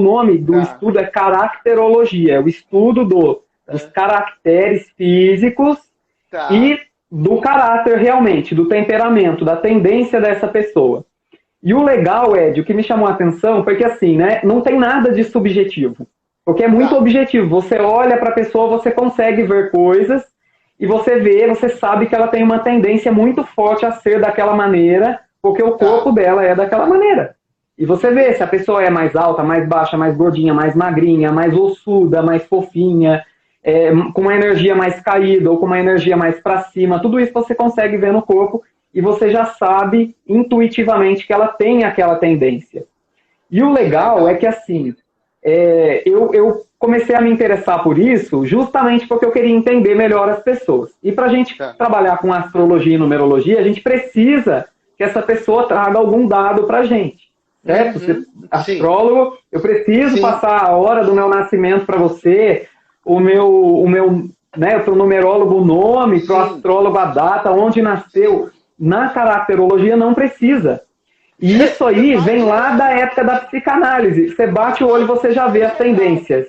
nome do estudo é caracterologia, é o estudo dos caracteres físicos e do caráter realmente, do temperamento, da tendência dessa pessoa. E o legal, Ed, o que me chamou a atenção foi que assim, né, não tem nada de subjetivo, porque é muito objetivo. Você olha para a pessoa, você consegue ver coisas e você sabe que ela tem uma tendência muito forte a ser daquela maneira, porque o corpo dela é daquela maneira. E você vê se a pessoa é mais alta, mais baixa, mais gordinha, mais magrinha, mais ossuda, mais fofinha, com uma energia mais caída ou com uma energia mais para cima. Tudo isso você consegue ver no corpo e você já sabe intuitivamente que ela tem aquela tendência. E o legal é que assim, eu comecei a me interessar por isso justamente porque eu queria entender melhor as pessoas. E para a gente trabalhar com astrologia e numerologia, a gente precisa que essa pessoa traga algum dado para a gente. Certo? Você, astrólogo, eu preciso passar a hora do meu nascimento para você, né, para o numerólogo o nome, para o astrólogo a data, onde nasceu. Na caracterologia não precisa. E isso aí vem lá da época da psicanálise. Você bate o olho e você já vê as tendências.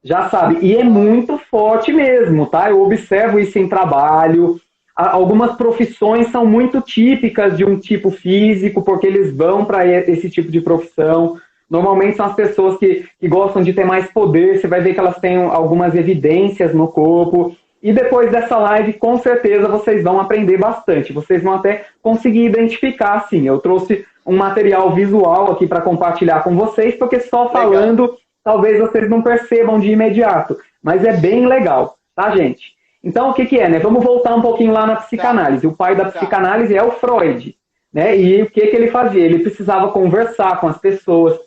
Já sabe. E é muito forte mesmo, tá? Eu observo isso em trabalho. Algumas profissões são muito típicas de um tipo físico, porque eles vão para esse tipo de profissão. Normalmente são as pessoas que gostam de ter mais poder. Você vai ver que elas têm algumas evidências no corpo. E depois dessa live, com certeza, vocês vão aprender bastante. Vocês vão até conseguir identificar, assim. Eu trouxe um material visual aqui para compartilhar com vocês, porque só falando, talvez vocês não percebam de imediato. Mas é bem legal, tá, gente? Então, o que é, né? Vamos voltar um pouquinho lá na psicanálise. O pai da psicanálise é o Freud, né? E o que ele fazia? Ele precisava conversar com as pessoas,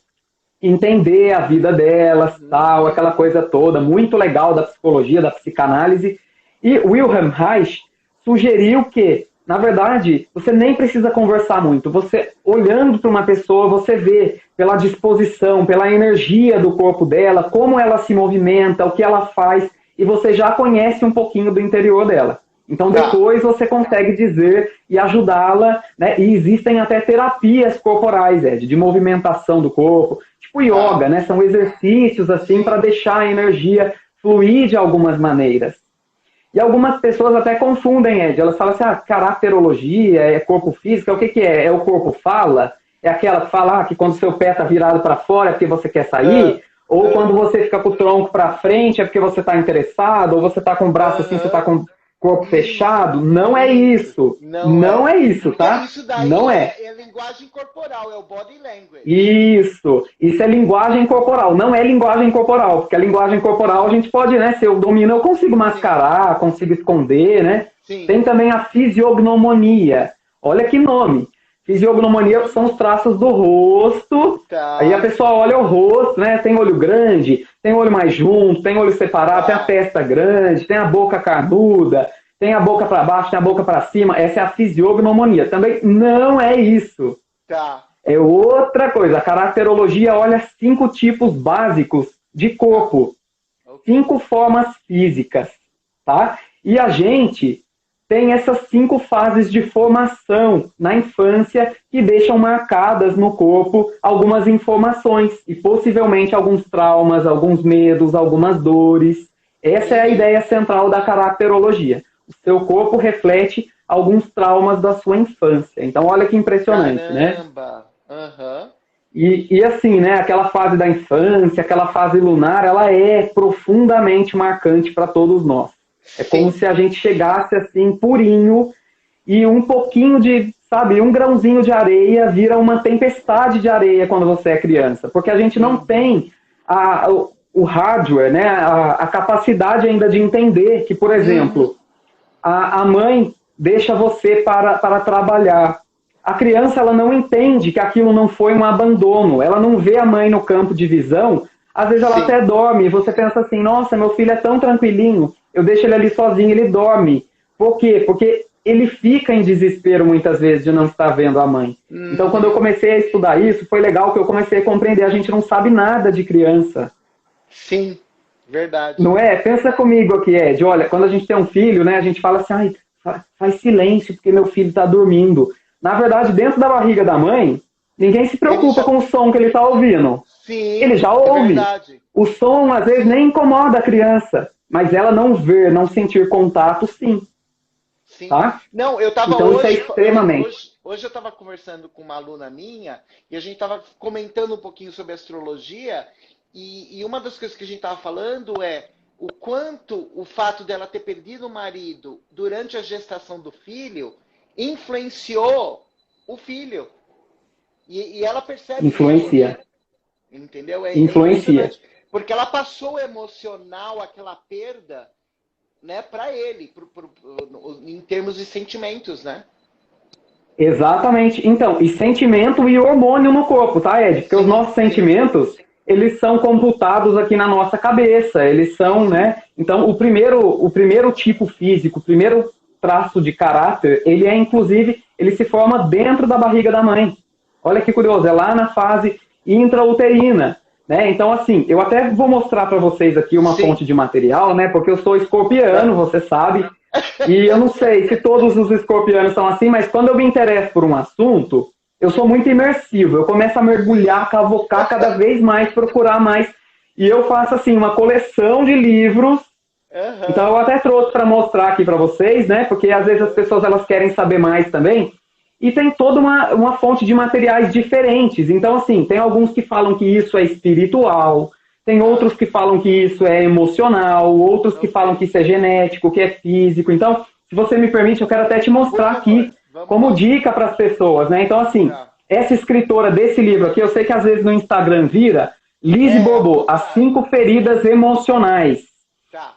entender a vida delas, tal, aquela coisa toda, muito legal da psicologia, da psicanálise. E Wilhelm Reich sugeriu que, na verdade, você nem precisa conversar muito. Você, olhando para uma pessoa, você vê pela disposição, pela energia do corpo dela, como ela se movimenta, o que ela faz, e você já conhece um pouquinho do interior dela. Então, depois você consegue dizer e ajudá-la, né? E existem até terapias corporais, Ed, de movimentação do corpo, tipo yoga, né? São exercícios, assim, para deixar a energia fluir de algumas maneiras. E algumas pessoas até confundem, Ed. Elas falam assim, caracterologia, é corpo físico, o que é? É o corpo fala? É aquela que fala que quando seu pé está virado para fora é porque você quer sair? Ou quando você fica com o tronco para frente é porque você está interessado? Ou você está com o braço assim, você está com o corpo fechado? Não é isso. Não é isso, tá? Isso daí não é linguagem corporal, é o body language. Isso é linguagem corporal, não é linguagem corporal, porque a linguagem corporal a gente pode, né, se eu domino, eu consigo mascarar, consigo esconder, né? Tem também a fisiognomonia, olha que nome. Fisiognomonia são os traços do rosto, aí a pessoa olha o rosto, né, tem olho grande, tem olho mais junto, tem olho separado, tem a testa grande, tem a boca carnuda, tem a boca para baixo, tem a boca para cima, essa é a fisiognomonia. Também não é isso. É outra coisa. A caracterologia olha 5 tipos básicos de corpo. 5 formas físicas, tá? E a gente tem essas 5 fases de formação na infância que deixam marcadas no corpo algumas informações e possivelmente alguns traumas, alguns medos, algumas dores. Essa é a ideia central da caracterologia. O seu corpo reflete alguns traumas da sua infância. Então, olha que impressionante, né? E assim, né? Aquela fase da infância, aquela fase lunar, ela é profundamente marcante para todos nós. É como se a gente chegasse assim, purinho, e um pouquinho de, sabe, um grãozinho de areia vira uma tempestade de areia quando você é criança. Porque a gente não tem o hardware, né? A capacidade ainda de entender que, por exemplo, a mãe deixa você para trabalhar. A criança, ela não entende que aquilo não foi um abandono. Ela não vê a mãe no campo de visão. Às vezes ela até dorme. E você pensa assim, nossa, meu filho é tão tranquilinho. Eu deixo ele ali sozinho, ele dorme. Por quê? Porque ele fica em desespero muitas vezes de não estar vendo a mãe. Então, quando eu comecei a estudar isso, foi legal que eu comecei a compreender. A gente não sabe nada de criança. Sim, verdade. Não é? Pensa comigo aqui, Ed. Olha, quando a gente tem um filho, né, a gente fala assim, ai, faz silêncio porque meu filho está dormindo. Na verdade, dentro da barriga da mãe, Ninguém se preocupa já... com o som que ele está ouvindo. Sim, ele já ouve. Verdade. O som, às vezes, nem incomoda a criança, mas ela não ver, não sentir contato, sim. Sim. Tá? Não, eu estava então, isso é extremamente. Hoje eu estava conversando com uma aluna minha e a gente estava comentando um pouquinho sobre astrologia e uma das coisas que a gente estava falando é o quanto o fato dela ter perdido o marido durante a gestação do filho influenciou o filho. E ela percebe Influencia. isso, entendeu? Influencia. Porque ela passou o emocional, aquela perda, né, para ele, em termos de sentimentos, né? Exatamente. Então, e sentimento e hormônio no corpo, tá, Ed? Porque os nossos sentimentos, eles são computados aqui na nossa cabeça. Eles são, né? Então, o primeiro tipo físico, o primeiro traço de caráter, ele é, inclusive, ele se forma dentro da barriga da mãe. Olha que curioso, é lá na fase intrauterina. Né? Então, assim, eu até vou mostrar para vocês aqui uma fonte de material, né? Porque eu sou escorpiano, você sabe. E eu não sei se todos os escorpianos são assim, mas quando eu me interesso por um assunto, eu sou muito imersivo. Eu começo a mergulhar, cavocar cada vez mais, procurar mais. E eu faço, assim, uma coleção de livros. Uhum. Então, eu até trouxe para mostrar aqui para vocês, né? Porque às vezes as pessoas elas querem saber mais também. E tem toda uma fonte de materiais diferentes. Então, assim, tem alguns que falam que isso é espiritual, tem outros que falam que isso é emocional, outros que falam que isso é genético, que é físico. Então, se você me permite, eu quero até te mostrar aqui como dica para as pessoas, né? Então, assim, essa escritora desse livro aqui, eu sei que às vezes no Instagram vira, Lise Bourbeau, As 5 Feridas Emocionais.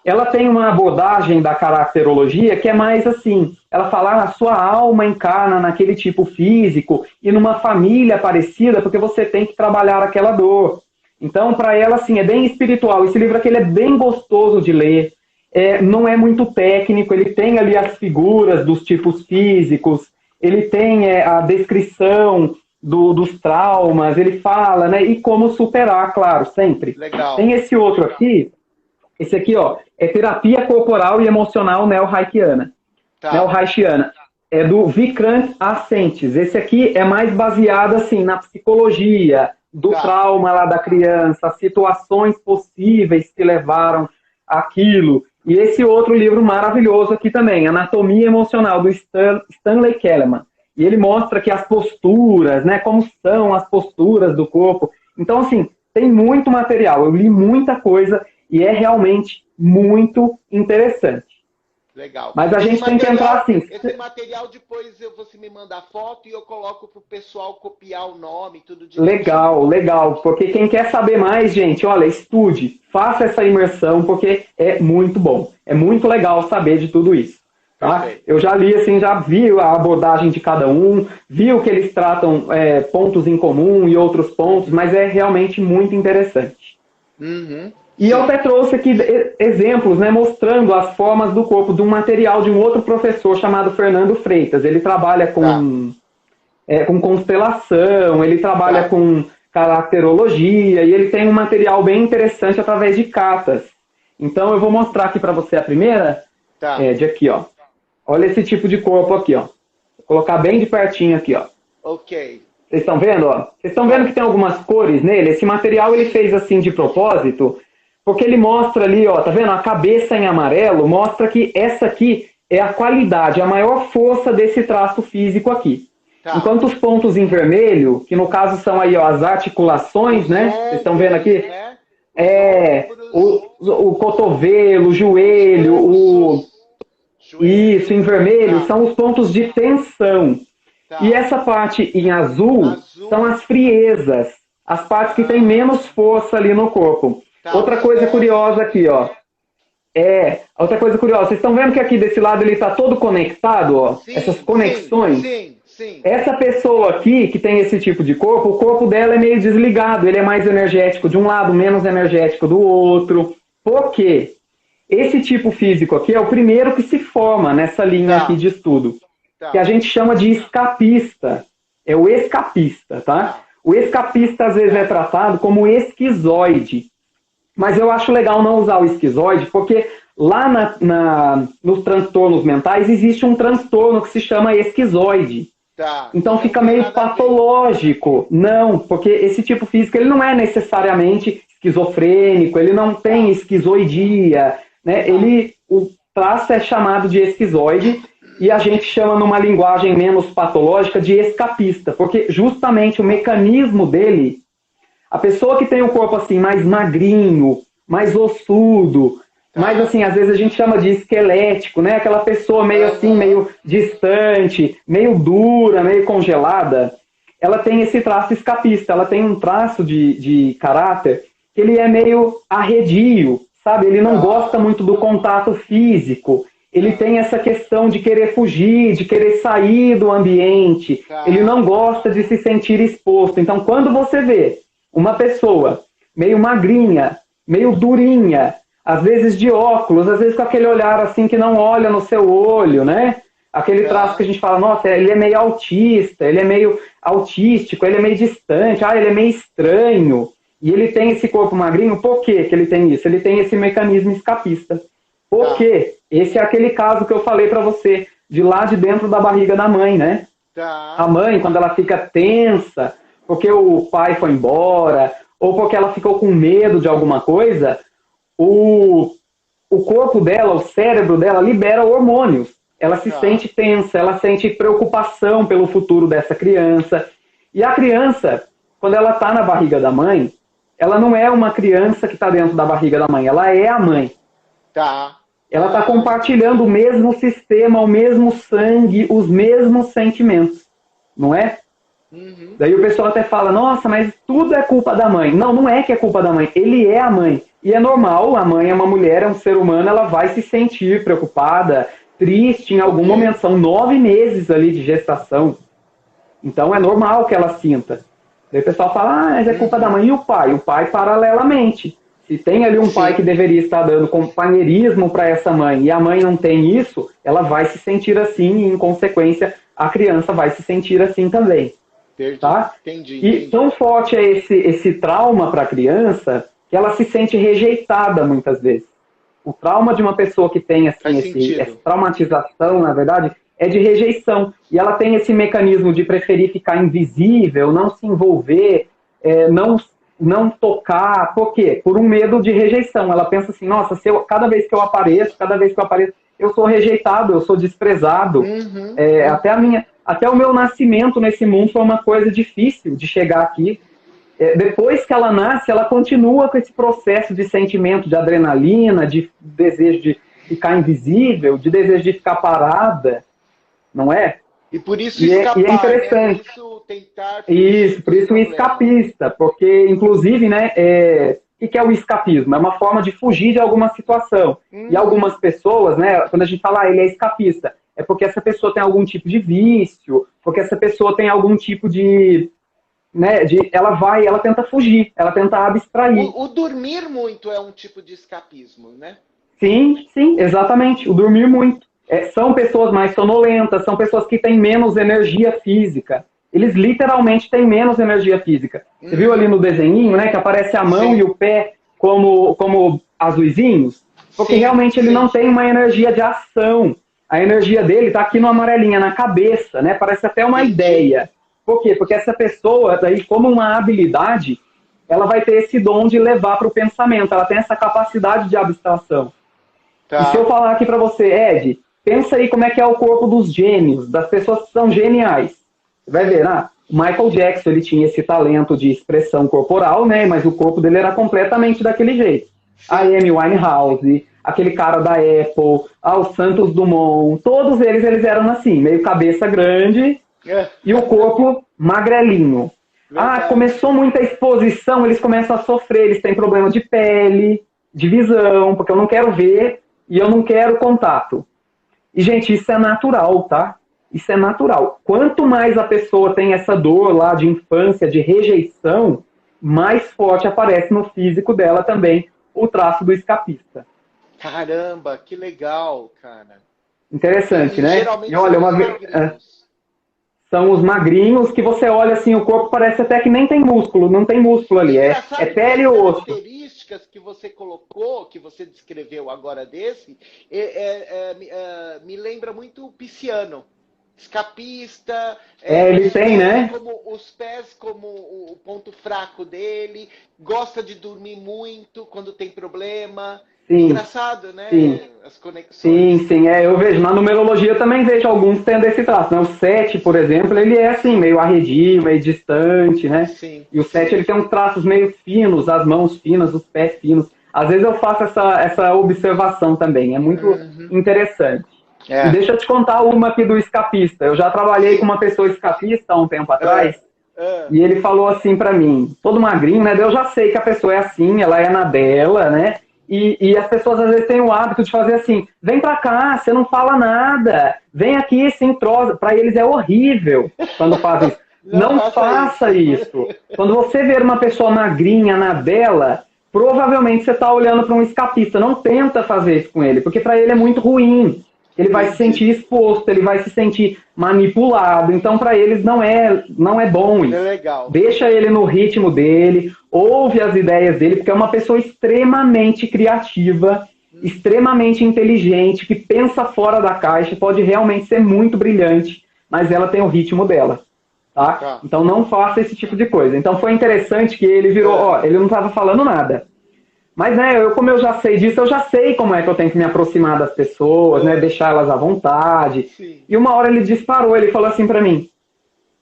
Ela tem uma abordagem da caracterologia que é mais assim, ela fala, a sua alma encarna naquele tipo físico e numa família parecida, porque você tem que trabalhar aquela dor. Então, para ela, assim, é bem espiritual. Esse livro aqui ele é bem gostoso de ler, não é muito técnico, ele tem ali as figuras dos tipos físicos, ele tem a descrição dos traumas, ele fala, né, e como superar, claro, sempre. Legal. Tem esse outro aqui, esse aqui, ó, é Terapia Corporal e Emocional Neo-Haitiana. Neo-Haitiana. É do Vikrant Ascentes. Esse aqui é mais baseado, assim, na psicologia, do trauma lá da criança, as situações possíveis que levaram aquilo. E esse outro livro maravilhoso aqui também, Anatomia Emocional, do Stanley Kellerman. E ele mostra que as posturas, né, como são as posturas do corpo. Então, assim, tem muito material. Eu li muita coisa e é realmente muito interessante. Legal. Mas a gente tem que entrar assim. Esse material depois você me manda a foto e eu coloco para o pessoal copiar o nome, tudo de Legal, legal. Porque quem quer saber mais, gente, olha, estude, faça essa imersão, porque é muito bom. É muito legal saber de tudo isso. Tá? Eu já li, assim, já vi a abordagem de cada um, vi o que eles tratam, pontos em comum e outros pontos, mas é realmente muito interessante. Uhum. E eu até trouxe aqui exemplos, né, mostrando as formas do corpo de um material de um outro professor chamado Fernando Freitas. Ele trabalha com constelação, ele trabalha com caracterologia, e ele tem um material bem interessante através de cartas. Então eu vou mostrar aqui para você a primeira, de aqui, ó. Olha esse tipo de corpo aqui, ó. Vou colocar bem de pertinho aqui, ó. Ok. Vocês estão vendo, ó? Vocês estão vendo que tem algumas cores nele? Esse material ele fez assim de propósito, porque ele mostra ali, ó, tá vendo? A cabeça em amarelo mostra que essa aqui é a qualidade, a maior força desse traço físico aqui. Enquanto os pontos em vermelho, que no caso são aí, ó, as articulações, né? Vocês estão vendo aqui? O cotovelo, o joelho, isso, em vermelho, são os pontos de tensão. E essa parte em azul são as friezas, as partes que têm menos força ali no corpo. Outra coisa curiosa aqui, ó. Outra coisa curiosa, vocês estão vendo que aqui desse lado ele está todo conectado, ó? Essas conexões. Sim. Essa pessoa aqui, que tem esse tipo de corpo, o corpo dela é meio desligado, ele é mais energético de um lado, menos energético do outro. Por quê? Esse tipo físico aqui é o primeiro que se forma nessa linha aqui de estudo, que a gente chama de escapista. É o escapista, tá? O escapista às vezes é tratado como esquizoide. Mas eu acho legal não usar o esquizoide, porque lá nos transtornos mentais existe um transtorno que se chama esquizoide. Tá. Então Não fica tem meio nada a ver. patológico. Não, porque esse tipo físico ele não é necessariamente esquizofrênico, ele não tem Tá. esquizoidia, né? Tá. O traço é chamado de esquizoide e a gente chama numa linguagem menos patológica de escapista, porque justamente o mecanismo dele, a pessoa que tem o corpo assim mais magrinho, mais ossudo, mas Tá. assim, às vezes a gente chama de esquelético, né? Aquela pessoa meio assim, Aham. meio distante, meio dura, meio congelada. Ela tem esse traço escapista, ela tem um traço de caráter que ele é meio arredio, sabe? Ele não gosta Tá. muito do contato físico. Ele Tá. tem essa questão de querer fugir, de querer sair do ambiente. Ele Tá. não gosta de se sentir exposto. Então, quando você vê uma pessoa meio magrinha, meio durinha, às vezes de óculos, às vezes com aquele olhar assim que não olha no seu olho, né? Aquele traço que a Tá. gente fala, nossa, ele é meio autista, ele é meio autístico, ele é meio distante, ele é meio estranho. E ele tem esse corpo magrinho, por que que ele tem isso? Ele tem esse mecanismo escapista. Por Tá. quê? Esse é aquele caso que eu falei para você, de lá de dentro da barriga da mãe, né? A Tá. mãe, quando ela fica tensa, porque o pai foi embora, ou porque ela ficou com medo de alguma coisa, o, o corpo dela, o cérebro dela libera hormônios. Ela se Tá. sente tensa, ela sente preocupação pelo futuro dessa criança. E a criança, quando ela está na barriga da mãe, ela não é uma criança que está dentro da barriga da mãe, ela é a mãe. Tá. Ela está Entendi. compartilhando o mesmo sistema, o mesmo sangue, os mesmos sentimentos, não é? Uhum. Daí o pessoal até fala, nossa, mas tudo é culpa da mãe. Não, não é que é culpa da mãe, ele é a mãe. E é normal, a mãe é uma mulher, é um ser humano, ela vai se sentir preocupada, triste em algum Ok. momento. São 9 meses ali de gestação. Então é normal que ela sinta. Daí o pessoal fala, mas é culpa da Uhum. mãe. E o pai? O pai paralelamente. Se tem ali um pai que Sim. deveria estar dando companheirismo para essa mãe e a mãe não tem isso, ela vai se sentir assim e, em consequência, a criança vai se sentir assim também. Perdi. Tá? Entendi, E tão entendi. forte é esse trauma para a criança que ela se sente rejeitada muitas vezes. O trauma de uma pessoa que tem assim Faz essa sentido. traumatização, na verdade, é de rejeição. E ela tem esse mecanismo de preferir ficar invisível, não se envolver, não tocar. Por quê? Por um medo de rejeição. Ela pensa assim, nossa, cada vez que eu apareço, eu sou rejeitado, eu sou desprezado. Uhum. É, Uhum. até o meu nascimento nesse mundo foi uma coisa difícil de chegar aqui. Depois que ela nasce, ela continua com esse processo de sentimento de adrenalina, de desejo de ficar invisível, de desejo de ficar parada, não é? E por isso E é escapar, né? Por interessante. isso tentar fugir Isso, por dos isso o problemas. escapista, porque, inclusive, né, o que é o escapismo? É uma forma de fugir de alguma situação. E Uhum. algumas pessoas, né, quando a gente fala, ele é escapista, é porque essa pessoa tem algum tipo de vício, porque essa pessoa tem algum tipo de, né, ela tenta fugir, ela tenta abstrair. O dormir muito é um tipo de escapismo, né? Sim, sim, exatamente. O dormir muito. São pessoas mais sonolentas, são pessoas que têm menos energia física. Eles literalmente têm menos energia física. Você viu ali Uhum. no desenhinho, né, que aparece a mão e Sim, o pé como azuizinhos? Porque sim, realmente ele não sim. tem uma energia de ação. A energia dele está aqui no amarelinha, na cabeça, né? Parece até uma Entendi. ideia. Por quê? Porque essa pessoa, daí, como uma habilidade, ela vai ter esse dom de levar para o pensamento. Ela tem essa capacidade de abstração. E se eu Tá. falar aqui para você, Ed, pensa aí como é que é o corpo dos gênios, das pessoas que são geniais. Você vai ver, o Michael Jackson, ele tinha esse talento de expressão corporal, né? Mas o corpo dele era completamente daquele jeito. A Sim. Amy Winehouse, aquele cara da Apple, o Santos Dumont, todos eles eram assim, meio cabeça grande É. e o corpo magrelinho. Verdade. Começou muita exposição, eles começam a sofrer, eles têm problema de pele, de visão, porque eu não quero ver e eu não quero contato. E, gente, isso é natural, tá? Isso é natural. Quanto mais a pessoa tem essa dor lá de infância, de rejeição, mais forte aparece no físico dela também o traço do escapista. Caramba, que legal, cara. Interessante, E né? E geralmente olha, são os magrinhos. são os magrinhos que você olha assim, o corpo parece até que nem tem músculo, não tem músculo E ali, é engraçado que pele as e osso. características que você colocou, que você descreveu agora desse, me lembra muito o pisciano. escapista. Ele tem, né? Os pés como o ponto fraco dele. Gosta de dormir muito quando tem problema. Sim. Engraçado, né? Sim. As conexões. Sim, eu vejo. Na numerologia eu também vejo alguns tendo esse traço, né? O 7, por exemplo, ele é assim, meio arredio, meio distante, né? Sim, E o 7, ele tem uns traços meio finos, as mãos finas, os pés finos. Às vezes eu faço essa observação também, é muito interessante. E deixa eu te contar uma aqui do escapista. Eu já trabalhei com uma pessoa escapista há um tempo atrás, e ele falou assim pra mim, todo magrinho, né? Eu já sei que a pessoa é assim, ela é na dela, né? E as pessoas às vezes têm o hábito de fazer assim, vem pra cá, você não fala nada, vem aqui, se entrosa. Pra eles é horrível quando fazem isso. Não faça isso. Quando você ver uma pessoa magrinha na dela, provavelmente você está olhando para um escapista. Não tenta fazer isso com ele, porque para ele é muito ruim. Ele vai se sentir exposto, ele vai se sentir manipulado. Então, para eles não é bom isso. É legal. Deixa ele no ritmo dele, ouve as ideias dele, porque é uma pessoa extremamente criativa, extremamente inteligente, que pensa fora da caixa, pode realmente ser muito brilhante, mas ela tem o ritmo dela. Tá? Então não faça esse tipo de coisa. Então foi interessante que ele virou, ele não estava falando nada. Mas, né, como eu já sei disso, eu já sei como é que eu tenho que me aproximar das pessoas, né, deixar elas à vontade. Sim. E uma hora ele disparou, ele falou assim pra mim,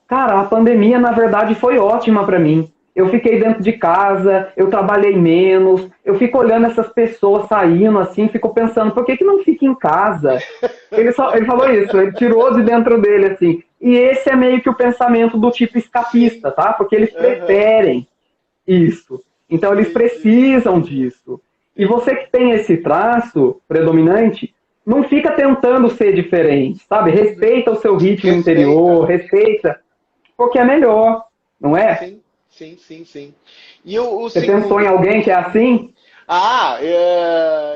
cara, a pandemia, na verdade, foi ótima pra mim. Eu fiquei dentro de casa, eu trabalhei menos, eu fico olhando essas pessoas saindo assim, fico pensando, por que não fica em casa? Ele falou isso, ele tirou de dentro dele assim. E esse é meio que o pensamento do tipo escapista, tá? Porque eles preferem isso. Então eles precisam disso. E você que tem esse traço predominante, não fica tentando ser diferente, sabe? Respeita o seu ritmo interior, respeita, porque é melhor, não é? Sim. Você pensou em alguém que é assim?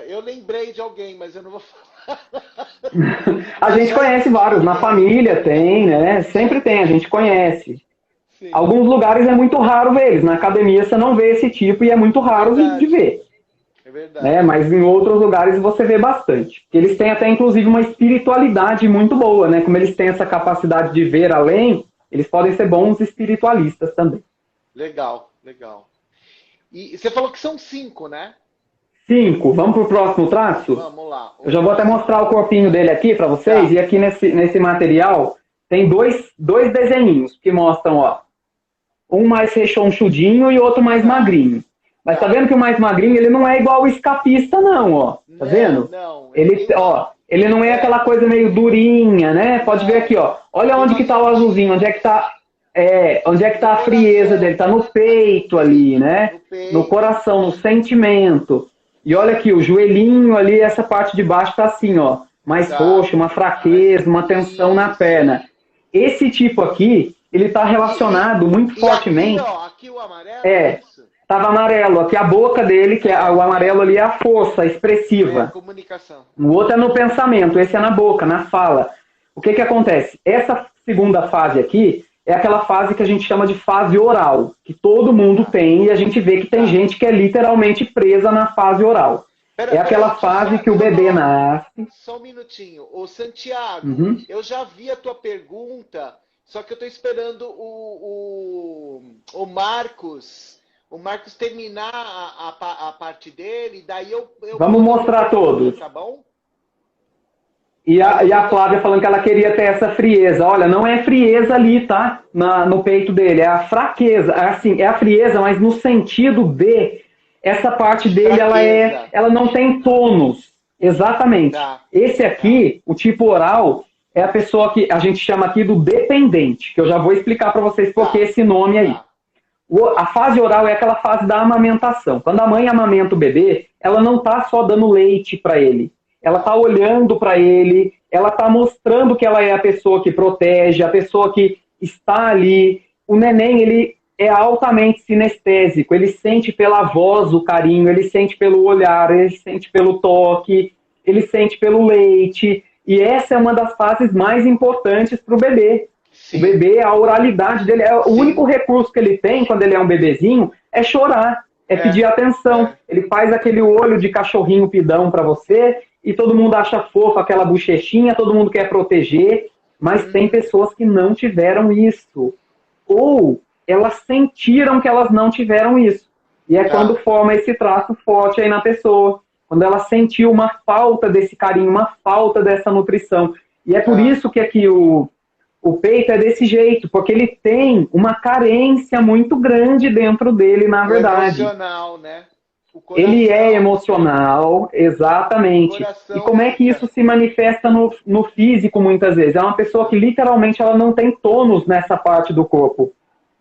Eu lembrei de alguém, mas eu não vou falar. A gente conhece vários, na família tem, né? Sempre tem, a gente conhece. Sim. Alguns lugares é muito raro ver eles. Na academia você não vê esse tipo e é muito raro de ver. É verdade. Né? Mas em outros lugares você vê bastante. Eles têm até, inclusive, uma espiritualidade muito boa, né? Como eles têm essa capacidade de ver além, eles podem ser bons espiritualistas também. Legal. E você falou que são 5, né? 5. Vamos pro próximo traço? Vamos lá. Eu já vou até mostrar o corpinho dele aqui para vocês. E aqui nesse material tem dois desenhinhos que mostram, ó. Um mais rechonchudinho e outro mais magrinho. Mas tá vendo que o mais magrinho, ele não é igual o escapista, não, ó. Tá vendo? Não. Ele não é aquela coisa meio durinha, né? Pode ver aqui, ó. Olha onde que tá o azulzinho, onde é que tá a frieza dele? Tá no peito ali, né? No coração, no sentimento. E olha aqui, o joelhinho ali, essa parte de baixo tá assim, ó. Mais roxo, uma fraqueza, uma tensão na perna. Esse tipo aqui, ele está relacionado muito fortemente. Aqui o amarelo. Estava amarelo. Aqui a boca dele, que é o amarelo ali é a força expressiva. A comunicação. O outro é no pensamento, esse é na boca, na fala. O que acontece? Essa segunda fase aqui é aquela fase que a gente chama de fase oral, que todo mundo tem e a gente vê que tem gente que é literalmente presa na fase oral. É aquela fase que o bebê nasce. Só um minutinho. Ô, Santiago, eu já vi a tua pergunta. Só que eu estou esperando o Marcos terminar a parte dele, daí eu vamos mostrar todos. Tá bom? E a Flávia falando que ela queria ter essa frieza. Olha, não é frieza ali, tá? No peito dele, é a fraqueza. Assim, é a frieza, mas no sentido de essa parte dele, ela não tem tônus. Exatamente. Tá. Esse aqui, o tipo oral, é a pessoa que a gente chama aqui do dependente, que eu já vou explicar para vocês por que esse nome aí. A fase oral é aquela fase da amamentação. Quando a mãe amamenta o bebê, ela não está só dando leite para ele. Ela está olhando para ele, ela está mostrando que ela é a pessoa que protege, a pessoa que está ali. O neném, ele é altamente sinestésico, ele sente pela voz o carinho, ele sente pelo olhar, ele sente pelo toque, ele sente pelo leite. E essa é uma das fases mais importantes para o bebê. Sim. O bebê, a oralidade dele, o único recurso que ele tem quando ele é um bebezinho é chorar, é pedir atenção. Ele faz aquele olho de cachorrinho pidão para você e todo mundo acha fofo aquela bochechinha, todo mundo quer proteger. Mas tem pessoas que não tiveram isso. Ou elas sentiram que elas não tiveram isso. E é quando forma esse traço forte aí na pessoa. Quando ela sentiu uma falta desse carinho, uma falta dessa nutrição. E é por isso que aqui o peito é desse jeito, porque ele tem uma carência muito grande dentro dele, na verdade. Emocional, né? Ele é emocional, exatamente. E como é que isso se manifesta no físico, muitas vezes? É uma pessoa que literalmente ela não tem tônus nessa parte do corpo.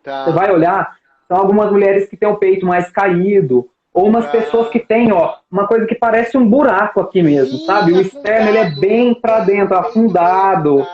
Você vai olhar, são algumas mulheres que têm o peito mais caído, ou umas pessoas que têm, ó, uma coisa que parece um buraco aqui mesmo, sabe? O externo, ele é bem para dentro, afundado.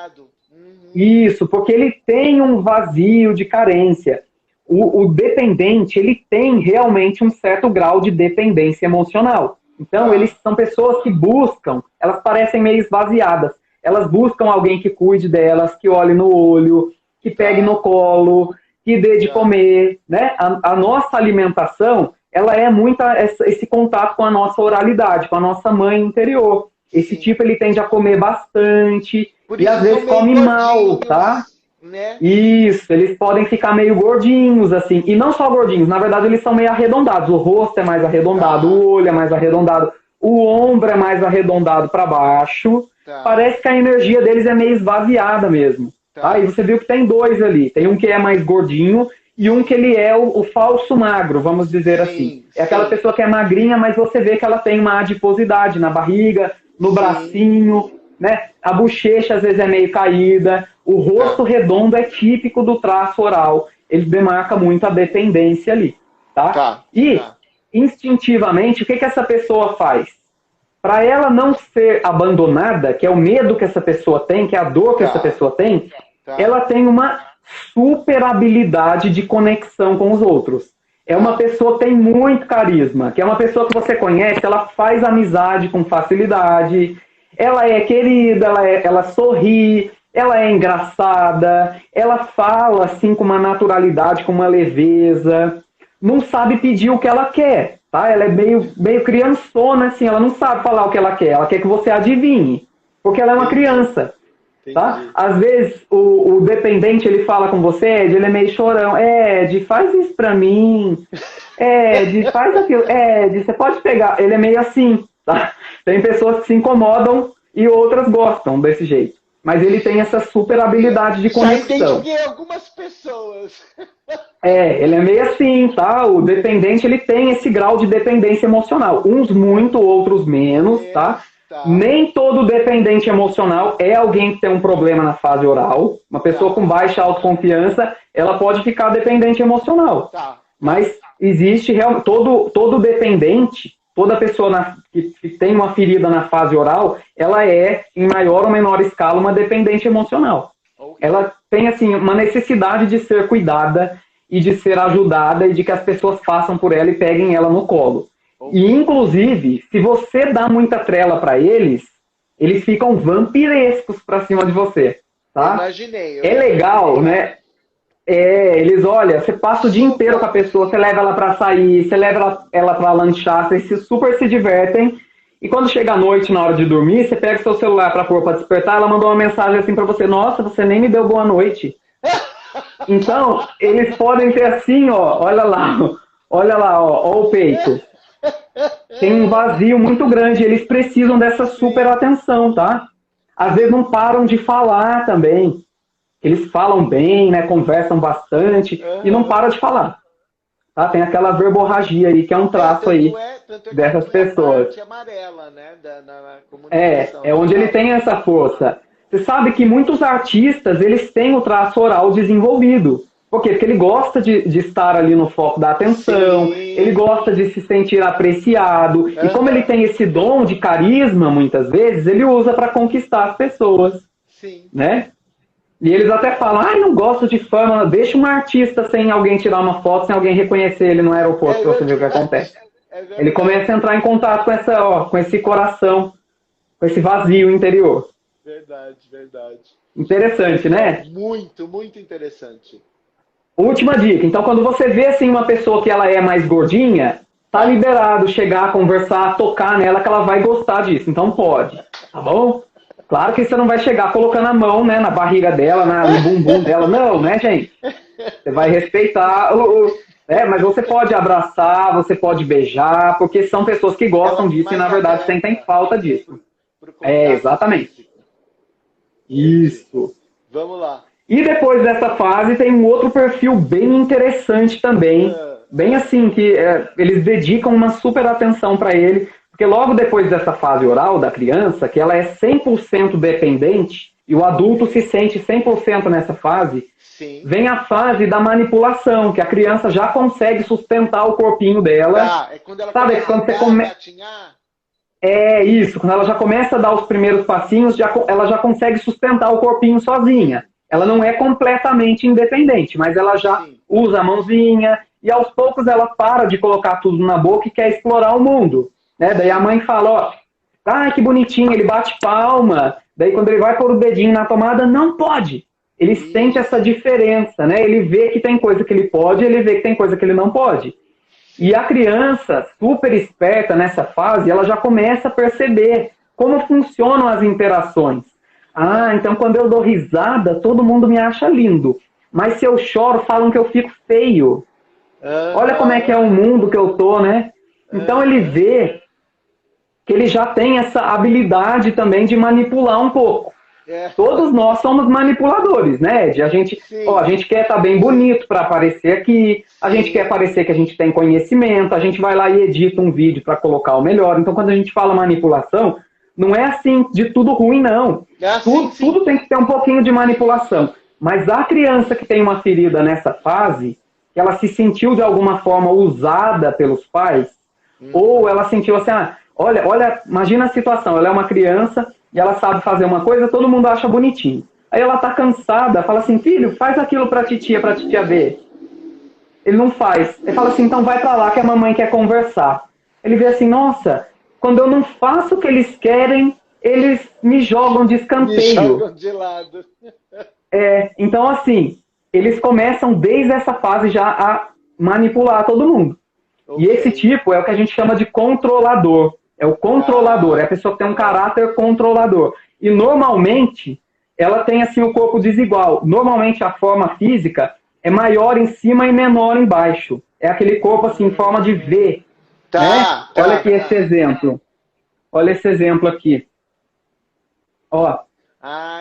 Isso, porque ele tem um vazio de carência. O dependente, ele tem realmente um certo grau de dependência emocional. Então, eles são pessoas que buscam, elas parecem meio esvaziadas. Elas buscam alguém que cuide delas, que olhe no olho, que pegue no colo, que dê de comer, né? A nossa alimentação, ela é muito esse contato com a nossa oralidade, com a nossa mãe interior. Esse tipo, ele tende a comer bastante e às vezes come mal, tá? Né? Isso, eles podem ficar meio gordinhos, assim. E não só gordinhos, na verdade eles são meio arredondados. O rosto é mais arredondado, o olho é mais arredondado, o ombro é mais arredondado para baixo. Parece que a energia deles é meio esvaziada mesmo. Tá? E você viu que tem dois ali. Tem um que é mais gordinho e um que ele é o falso magro, vamos dizer assim. É aquela pessoa que é magrinha, mas você vê que ela tem uma adiposidade na barriga, no bracinho, né? A bochecha às vezes é meio caída. O rosto redondo é típico do traço oral. Ele demarca muito a dependência ali. Instintivamente, o que essa pessoa faz? Para ela não ser abandonada, que é o medo que essa pessoa tem, que é a dor que essa pessoa tem, ela tem uma super habilidade de conexão com os outros. É uma pessoa que tem muito carisma, que é uma pessoa que você conhece, ela faz amizade com facilidade, ela é querida, ela sorri, ela é engraçada, ela fala assim com uma naturalidade, com uma leveza, não sabe pedir o que ela quer, tá? Ela é meio criançona, assim, ela não sabe falar o que ela quer que você adivinhe, porque ela é uma criança, tá? Às vezes o dependente, ele fala com você, Ed, ele é meio chorão, Ed, faz isso pra mim, Ed, faz aquilo, Ed, você pode pegar, ele é meio assim, tá? Tem pessoas que se incomodam e outras gostam desse jeito. Mas ele tem essa super habilidade de conexão. Já identifiquei algumas pessoas. Ele é meio assim, tá? O dependente, ele tem esse grau de dependência emocional. Uns muito, outros menos, tá? Nem todo dependente emocional é alguém que tem um problema na fase oral. Uma pessoa com baixa autoconfiança, ela pode ficar dependente emocional. Mas existe realmente todo dependente, toda pessoa que tem uma ferida na fase oral, ela é, em maior ou menor escala, uma dependente emocional. Ela tem, assim, uma necessidade de ser cuidada e de ser ajudada e de que as pessoas passem por ela e peguem ela no colo. E, inclusive, se você dá muita trela para eles ficam vampirescos para cima de você. Tá? Imaginei. É legal, né? Eles, olha, você passa o dia inteiro com a pessoa, você leva ela pra sair, você leva ela pra lanchar, vocês super se divertem, e quando chega à noite, na hora de dormir, você pega o seu celular pra pôr pra despertar, ela mandou uma mensagem assim pra você, nossa, você nem me deu boa noite. Então, eles podem ter assim, ó, olha lá, ó o peito. Tem um vazio muito grande, eles precisam dessa super atenção, tá? Às vezes não param de falar também. Eles falam bem, né, conversam bastante e não param de falar. Tá? Tem aquela verborragia aí, que é um traço aí dessas pessoas. Parte amarela, né, na comunicação. É onde ele tem essa força. Você sabe que muitos artistas, eles têm o traço oral desenvolvido. Por quê? Porque ele gosta de estar ali no foco da atenção, ele gosta de se sentir apreciado. E como ele tem esse dom de carisma, muitas vezes, ele usa para conquistar as pessoas. Sim. Né? E eles até falam, não gosto de fama, deixa um artista sem alguém tirar uma foto, sem alguém reconhecer ele no aeroporto, pra você ver o que acontece. Ele começa a entrar em contato com esse coração, com esse vazio interior. Verdade. Interessante, né? Muito, muito interessante. Última dica. Então, quando você vê assim, uma pessoa que ela é mais gordinha, tá liberado chegar, conversar, tocar nela, que ela vai gostar disso. Então pode, tá bom? Claro que você não vai chegar colocando a mão, né, na barriga dela, no bumbum dela. Não, né, gente? Você vai respeitar. Mas você pode abraçar, você pode beijar, porque são pessoas que gostam disso e, na verdade, sentem falta disso. Exatamente. Físico. Isso. Vamos lá. E depois dessa fase tem um outro perfil bem interessante também. Bem assim, que eles dedicam uma super atenção para ele. Porque logo depois dessa fase oral da criança, que ela é 100% dependente, e o adulto se sente 100% nessa fase, Sim. Vem a fase da manipulação, que a criança já consegue sustentar o corpinho dela. É quando ela sabe, quando você gatinhar. É isso, quando ela já começa a dar os primeiros passinhos, ela já consegue sustentar o corpinho sozinha. Ela não é completamente independente, mas ela já usa a mãozinha, e aos poucos ela para de colocar tudo na boca e quer explorar o mundo. Né? Daí a mãe fala, ó, que bonitinho, ele bate palma. Daí quando ele vai pôr o dedinho na tomada, não pode. Ele sente essa diferença, né? Ele vê que tem coisa que ele pode, ele vê que tem coisa que ele não pode. E a criança, super esperta nessa fase, ela já começa a perceber como funcionam as interações. Então quando eu dou risada, todo mundo me acha lindo. Mas se eu choro, falam que eu fico feio. Olha como é que é o mundo que eu tô, né? Então ele vê que ele já tem essa habilidade também de manipular um pouco. Todos nós somos manipuladores, né, Ed? A gente quer estar bem bonito para aparecer aqui, a gente quer parecer que a gente tem conhecimento, a gente vai lá e edita um vídeo para colocar o melhor. Então, quando a gente fala manipulação, não é assim de tudo ruim, não. Tudo tem que ter um pouquinho de manipulação. Mas a criança que tem uma ferida nessa fase, que ela se sentiu de alguma forma usada pelos pais, ou ela sentiu assim, olha, imagina a situação, ela é uma criança e ela sabe fazer uma coisa, todo mundo acha bonitinho. Aí ela tá cansada, fala assim, filho, faz aquilo pra titia ver. Ele não faz. Ele fala assim, então vai pra lá que a mamãe quer conversar. Ele vê assim, nossa, quando eu não faço o que eles querem, eles me jogam de escanteio. Me jogam de lado. Então assim, eles começam desde essa fase já a manipular todo mundo. E esse tipo é o que a gente chama de controlador. É o controlador, é a pessoa que tem um caráter controlador. E normalmente, ela tem assim o corpo desigual. Normalmente a forma física é maior em cima e menor embaixo. É aquele corpo assim, em forma de V. Né? Olha aqui esse exemplo. Olha esse exemplo aqui. Ó.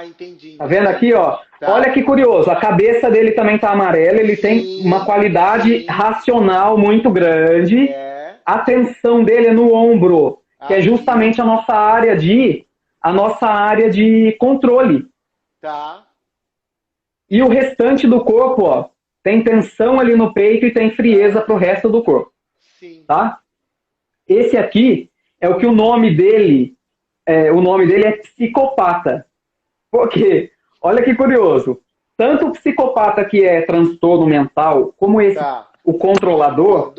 Entendi. Tá vendo aqui, ó? Olha que curioso, a cabeça dele também tá amarela, ele tem uma qualidade racional muito grande. A tensão dele é no ombro, que é justamente a nossa área de controle. E o restante do corpo, ó, tem tensão ali no peito e tem frieza pro resto do corpo. Tá? Esse aqui é o que o nome dele é psicopata. Por quê? Olha que curioso. Tanto o psicopata que é transtorno mental, como o controlador,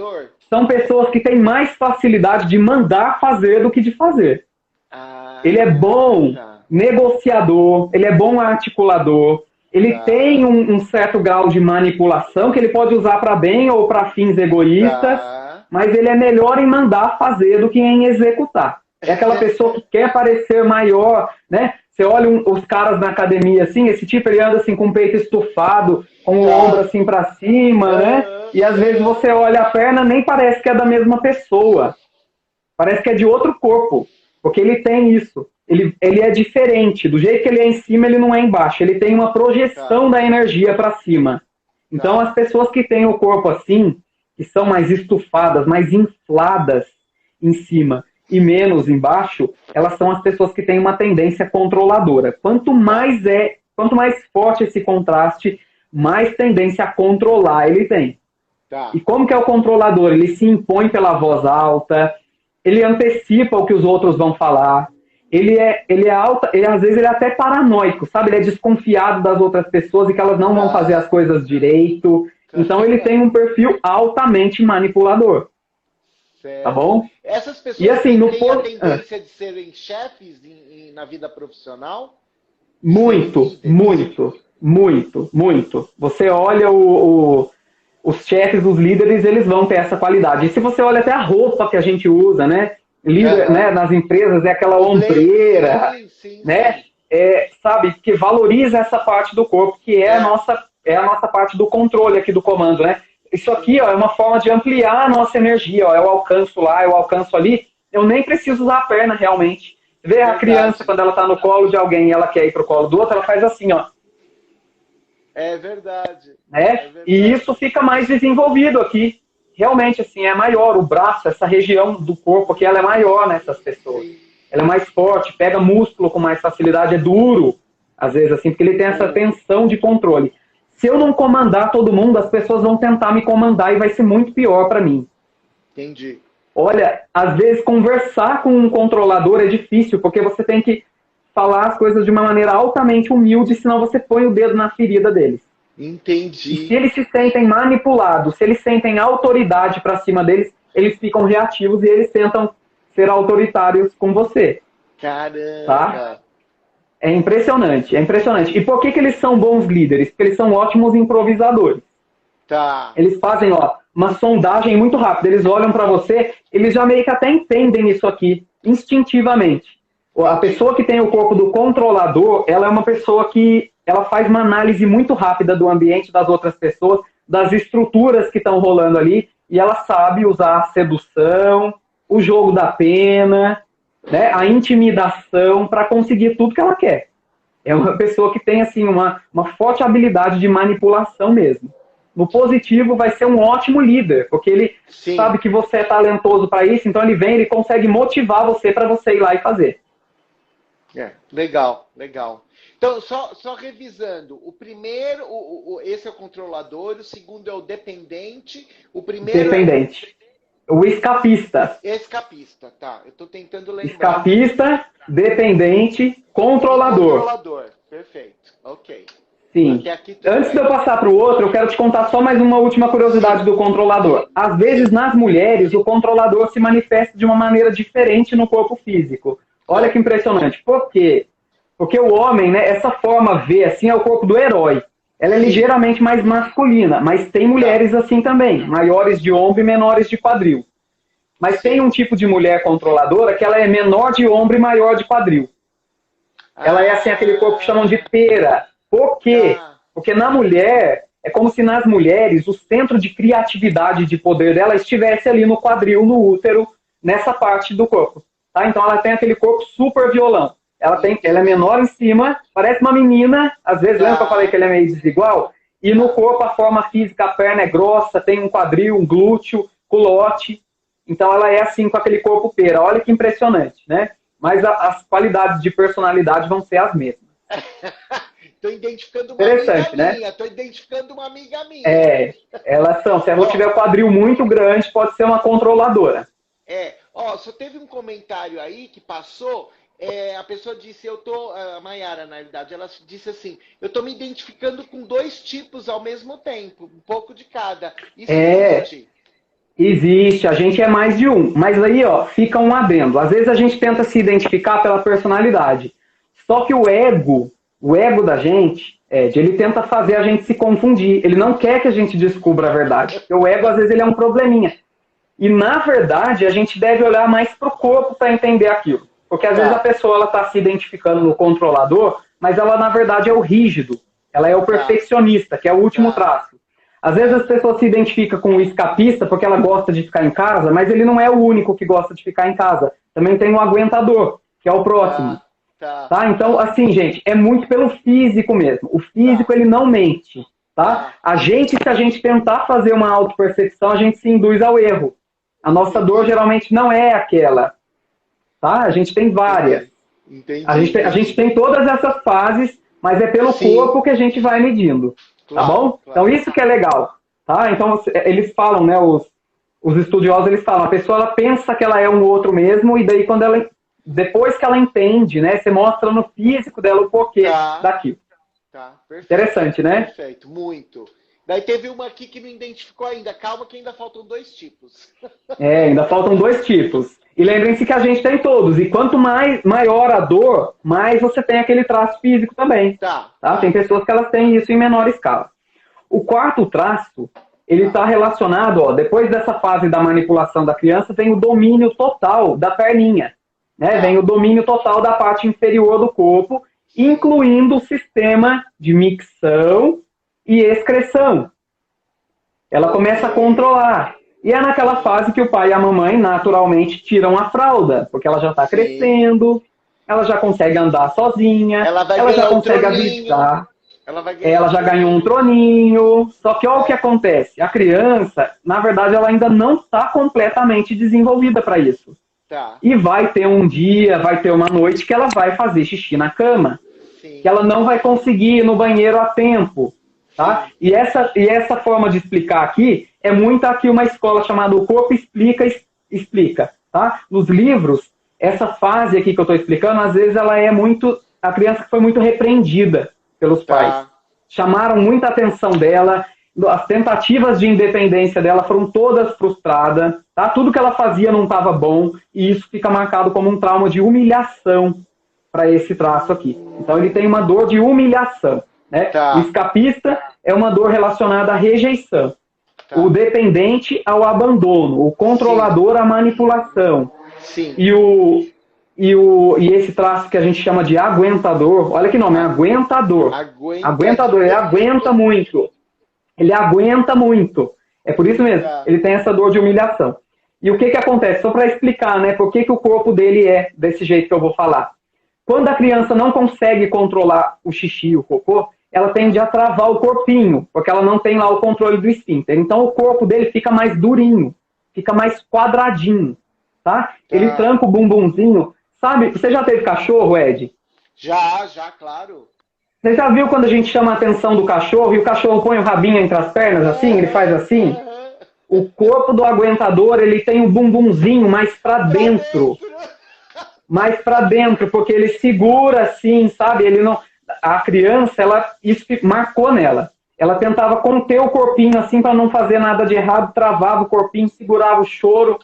são pessoas que têm mais facilidade de mandar fazer do que de fazer. Ele é bom negociador, ele é bom articulador, ele tem um certo grau de manipulação que ele pode usar para bem ou para fins egoístas, mas ele é melhor em mandar fazer do que em executar. É aquela pessoa que quer parecer maior, né? Você olha os caras na academia, assim, esse tipo, ele anda assim com o peito estufado, com o ombro assim para cima, né? E às vezes você olha a perna, nem parece que é da mesma pessoa. Parece que é de outro corpo, porque ele tem isso. Ele é diferente. Do jeito que ele é em cima, ele não é embaixo. Ele tem uma projeção da energia para cima. Então, as pessoas que têm o corpo assim, que são mais estufadas, mais infladas em cima e menos embaixo, elas são as pessoas que têm uma tendência controladora. Quanto mais forte esse contraste, mais tendência a controlar ele tem. E como que é o controlador? Ele se impõe pela voz alta, ele antecipa o que os outros vão falar, ele às vezes ele é até paranoico, sabe? Ele é desconfiado das outras pessoas e que elas não vão fazer as coisas direito. Então ele tem um perfil altamente manipulador. Tá bom? Essas pessoas e, assim, têm a tendência de serem chefes na vida profissional? Muito. Você olha os chefes, os líderes, eles vão ter essa qualidade. E se você olha até a roupa que a gente usa, né? Líder, né, nas empresas é aquela ombreira, né? sabe, que valoriza essa parte do corpo, que é a nossa parte do controle aqui do comando, né? Isso aqui, ó, é uma forma de ampliar a nossa energia, ó, eu alcanço lá, eu alcanço ali, eu nem preciso usar a perna realmente. Vê a criança, quando ela está no colo de alguém e ela quer ir pro colo do outro, ela faz assim, ó. É verdade. E isso fica mais desenvolvido aqui. Realmente, assim, é maior. O braço, essa região do corpo aqui, ela é maior nessas pessoas. Sim. Ela é mais forte, pega músculo com mais facilidade, é duro, às vezes, assim, porque ele tem essa tensão de controle. Se eu não comandar todo mundo, as pessoas vão tentar me comandar e vai ser muito pior para mim. Entendi. Olha, às vezes conversar com um controlador é difícil, porque você tem que falar as coisas de uma maneira altamente humilde, senão você põe o dedo na ferida deles. Entendi. E se eles se sentem manipulados, se eles sentem autoridade para cima deles, eles ficam reativos e eles tentam ser autoritários com você. Caramba! Tá? É impressionante, é impressionante. E por que eles são bons líderes? Porque eles são ótimos improvisadores. Tá. Eles fazem, ó, uma sondagem muito rápida. Eles olham para você, eles já meio que até entendem isso aqui, instintivamente. A pessoa que tem o corpo do controlador, ela é uma pessoa que ela faz uma análise muito rápida do ambiente das outras pessoas, das estruturas que estão rolando ali, e ela sabe usar a sedução, o jogo da pena, né, a intimidação para conseguir tudo que ela quer. É uma pessoa que tem assim, uma forte habilidade de manipulação mesmo. No positivo, vai ser um ótimo líder, porque ele sabe que você é talentoso para isso, então ele vem, ele consegue motivar você para você ir lá e fazer. Legal, legal. Então, só revisando, o primeiro, esse é o controlador, o segundo é o dependente, o primeiro dependente. O escapista. Escapista, tá. Eu estou tentando lembrar. Escapista, dependente, controlador. Controlador, perfeito. Ok. Sim. Antes de eu passar para o outro, eu quero te contar só mais uma última curiosidade do controlador. Às vezes, nas mulheres, o controlador se manifesta de uma maneira diferente no corpo físico. Olha que impressionante. Por quê? Porque o homem, né, essa forma V, assim, é o corpo do herói. Ela é ligeiramente mais masculina, mas tem mulheres assim também, maiores de ombro e menores de quadril. Mas tem um tipo de mulher controladora que ela é menor de ombro e maior de quadril. Ela é assim, aquele corpo que chamam de pera. Por quê? Porque na mulher, é como se nas mulheres o centro de criatividade e de poder dela estivesse ali no quadril, no útero, nessa parte do corpo. Tá? Então ela tem aquele corpo super violão. Ela é menor em cima, parece uma menina, às vezes, lembra que eu falei que ela é meio desigual? E no corpo, a forma física, a perna é grossa, tem um quadril, um glúteo, culote. Então ela é assim, com aquele corpo pera. Olha que impressionante, né? Mas as qualidades de personalidade vão ser as mesmas. Estou identificando uma amiga minha, estou identificando uma amiga minha. Elas são. Se ela tiver o quadril muito grande, pode ser uma controladora. Só teve um comentário aí que passou... a pessoa disse, a Mayara, na realidade, ela disse assim, eu estou me identificando com 2 tipos ao mesmo tempo, um pouco de cada. Isso existe? Existe, a gente é mais de um. Mas aí, ó, fica um adendo. Às vezes a gente tenta se identificar pela personalidade. Só que o ego da gente, ele tenta fazer a gente se confundir. Ele não quer que a gente descubra a verdade. Porque o ego, às vezes, ele é um probleminha. E, na verdade, a gente deve olhar mais para o corpo para entender aquilo. Porque às vezes a pessoa está se identificando no controlador, mas ela na verdade é o rígido. Ela é o perfeccionista, que é o último traço. Às vezes as pessoas se identificam com o escapista porque ela gosta de ficar em casa, mas ele não é o único que gosta de ficar em casa. Também tem o aguentador, que é o próximo. Tá? Então, assim, gente, é muito pelo físico mesmo. O físico, ele não mente. Tá? Se a gente tentar fazer uma autopercepção, a gente se induz ao erro. A nossa dor geralmente não é aquela. Tá? A gente tem várias. Entendi. A gente tem todas essas fases, mas é pelo corpo que a gente vai medindo. Tá bom? Então isso que é legal. Tá? Então eles falam, né? Os estudiosos eles falam, a pessoa ela pensa que ela é um outro mesmo, e daí depois que ela entende, né? Você mostra no físico dela o porquê daquilo. Perfeito. Interessante, né? Perfeito, muito. Daí teve uma aqui que não identificou ainda. Calma que ainda faltam 2 tipos. Ainda faltam 2 tipos. E lembrem-se que a gente tem todos. E quanto maior a dor, mais você tem aquele traço físico também. Tá? Tem pessoas que elas têm isso em menor escala. O 4º traço, ele está relacionado, ó, depois dessa fase da manipulação da criança, vem o domínio total da perninha. Né? Vem o domínio total da parte inferior do corpo, incluindo o sistema de micção e excreção. Ela começa a controlar. E é naquela fase que o pai e a mamãe naturalmente tiram a fralda, porque ela já está crescendo, ela já consegue andar sozinha, ela já consegue avistar, ela já ganhou um troninho. Só que olha o que acontece, a criança, na verdade, ela ainda não está completamente desenvolvida para isso. Tá. E vai ter um dia, vai ter uma noite que ela vai fazer xixi na cama, Sim. que ela não vai conseguir ir no banheiro a tempo. Tá? E essa forma de explicar aqui é muito aqui uma escola chamada O Corpo Explica. Tá? Nos livros, essa fase aqui que eu estou explicando, às vezes ela é muito... A criança foi muito repreendida pelos pais. Chamaram muita atenção dela, as tentativas de independência dela foram todas frustradas. Tá? Tudo que ela fazia não estava bom, e isso fica marcado como um trauma de humilhação para esse traço aqui. Então ele tem uma dor de humilhação. Né? O escapista é uma dor relacionada à rejeição. O dependente ao abandono. O controlador à manipulação. Sim. E esse traço que a gente chama de aguentador, olha que nome, aguentador. Aguentador, ele aguenta muito. Ele aguenta muito. É por isso mesmo, ele tem essa dor de humilhação. E o que acontece? Só para explicar, né, por que o corpo dele é desse jeito que eu vou falar. Quando a criança não consegue controlar o xixi, o cocô, ela tende a travar o corpinho, porque ela não tem lá o controle do esfíncter. Então o corpo dele fica mais durinho, fica mais quadradinho, tá? Ele tranca o bumbumzinho. Sabe, você já teve cachorro, Ed? Já, claro. Você já viu quando a gente chama a atenção do cachorro e o cachorro põe o rabinho entre as pernas assim, ele faz assim? O corpo do aguentador, ele tem o bumbumzinho mais pra dentro. Mais pra dentro, porque ele segura assim, sabe? Ele não... A criança, isso marcou nela. Ela tentava conter o corpinho assim para não fazer nada de errado, travava o corpinho, segurava o choro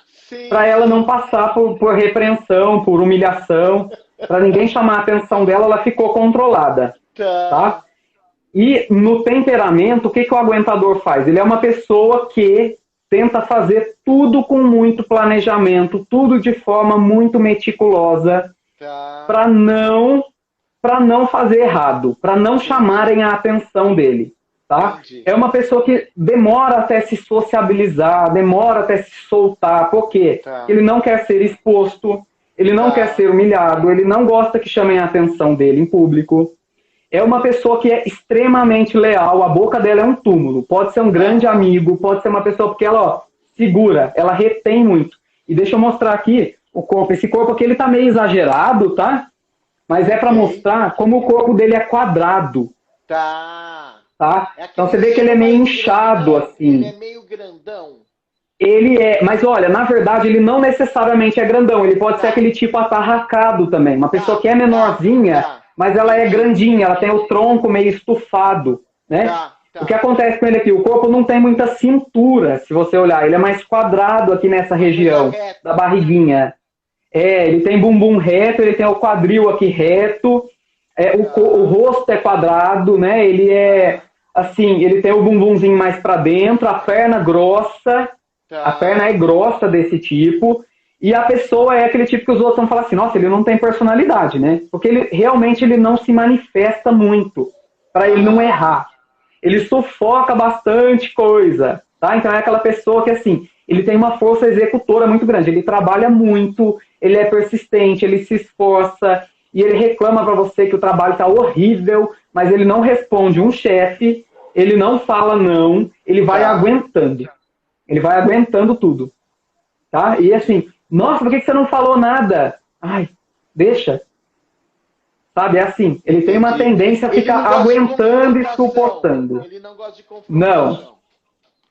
para ela não passar por repreensão, por humilhação, para ninguém chamar a atenção dela, ela ficou controlada. Tá? E no temperamento, o que o aguentador faz? Ele é uma pessoa que tenta fazer tudo com muito planejamento, tudo de forma muito meticulosa, para não fazer errado, para não chamarem a atenção dele, tá? É uma pessoa que demora até se sociabilizar, demora até se soltar, porque ele não quer ser exposto, ele não quer ser humilhado, ele não gosta que chamem a atenção dele em público. É uma pessoa que é extremamente leal, a boca dela é um túmulo, pode ser um grande amigo, pode ser uma pessoa porque ela, ó, segura, ela retém muito. E deixa eu mostrar aqui o corpo, esse corpo aqui ele tá meio exagerado, tá? Mas é para mostrar como o corpo dele é quadrado. Tá? Então você vê que ele é meio inchado, assim. Ele é meio grandão. Ele é, mas olha, na verdade ele não necessariamente é grandão. Ele pode ser aquele tipo atarracado também. Uma pessoa que é menorzinha, mas ela é grandinha, ela tem o tronco meio estufado, né? O que acontece com ele aqui? O corpo não tem muita cintura, se você olhar. Ele é mais quadrado aqui nessa região da barriguinha. Ele tem bumbum reto, ele tem o quadril aqui reto, o rosto é quadrado, né? Ele é assim, ele tem o bumbumzinho mais para dentro, a perna grossa, a perna é grossa desse tipo, e a pessoa é aquele tipo que os outros vão falar assim, nossa, ele não tem personalidade, né? Porque ele realmente ele não se manifesta muito, para ele não errar. Ele sufoca bastante coisa, tá? Então é aquela pessoa que assim, ele tem uma força executora muito grande, ele trabalha muito, ele é persistente, ele se esforça e ele reclama para você que o trabalho está horrível, mas ele não responde um chefe, ele não fala não, ele vai aguentando. Ele vai aguentando tudo. Tá? E assim, nossa, por que você não falou nada? Ai, deixa. Sabe, é assim, ele tem uma tendência a ficar aguentando e suportando. Ele não gosta de confrontação.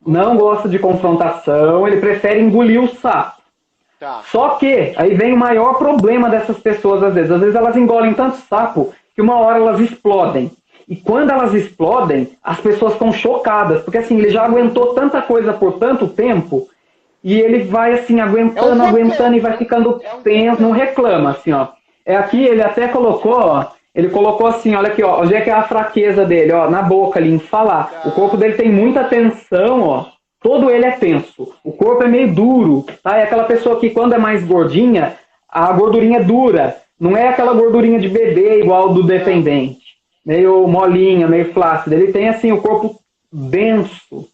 Não gosta de confrontação, ele prefere engolir o sapo. Só que, aí vem o maior problema dessas pessoas às vezes. Às vezes elas engolem tanto sapo que uma hora elas explodem. E quando elas explodem, as pessoas ficam chocadas. Porque assim, ele já aguentou tanta coisa por tanto tempo, e ele vai assim, aguentando e vai ficando tenso, não reclama, assim, ó. Aqui ele até colocou, ó, ele colocou assim, olha aqui, ó, onde é que é a fraqueza dele, ó, na boca ali, em falar. O corpo dele tem muita tensão, ó. Todo ele é tenso. O corpo é meio duro, tá? É aquela pessoa que quando é mais gordinha, a gordurinha é dura. Não é aquela gordurinha de bebê igual do dependente, meio molinha, meio flácida. Ele tem assim o corpo denso.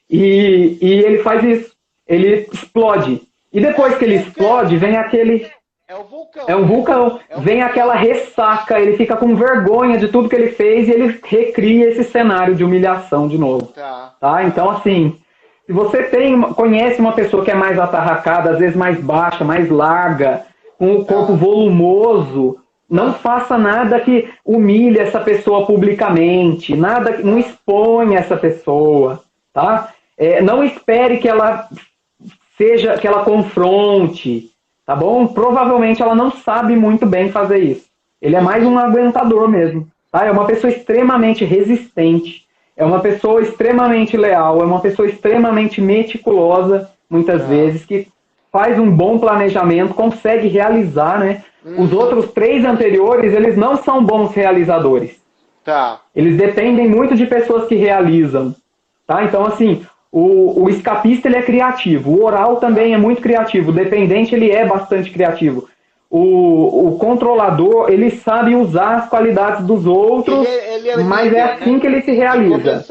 E ele faz isso. Ele explode. E depois que ele explode, vem aquele... É o vulcão. É um vulcão. Vem aquela ressaca, ele fica com vergonha de tudo que ele fez e ele recria esse cenário de humilhação de novo. Tá? Então, assim, se você conhece uma pessoa que é mais atarracada, às vezes mais baixa, mais larga, com o corpo volumoso, não faça nada que humilhe essa pessoa publicamente, nada, não exponha essa pessoa, tá? Não espere que ela confronte, tá bom? Provavelmente ela não sabe muito bem fazer isso. Ele é mais um aguentador mesmo, tá? É uma pessoa extremamente resistente, é uma pessoa extremamente leal, é uma pessoa extremamente meticulosa, muitas vezes, que faz um bom planejamento, consegue realizar, né? Os outros 3 anteriores, eles não são bons realizadores. Eles dependem muito de pessoas que realizam, tá? Então, assim, o escapista, ele é criativo. O oral também é muito criativo. O dependente, ele é bastante criativo. O controlador, ele sabe usar as qualidades dos outros, mas é assim que ele se realiza.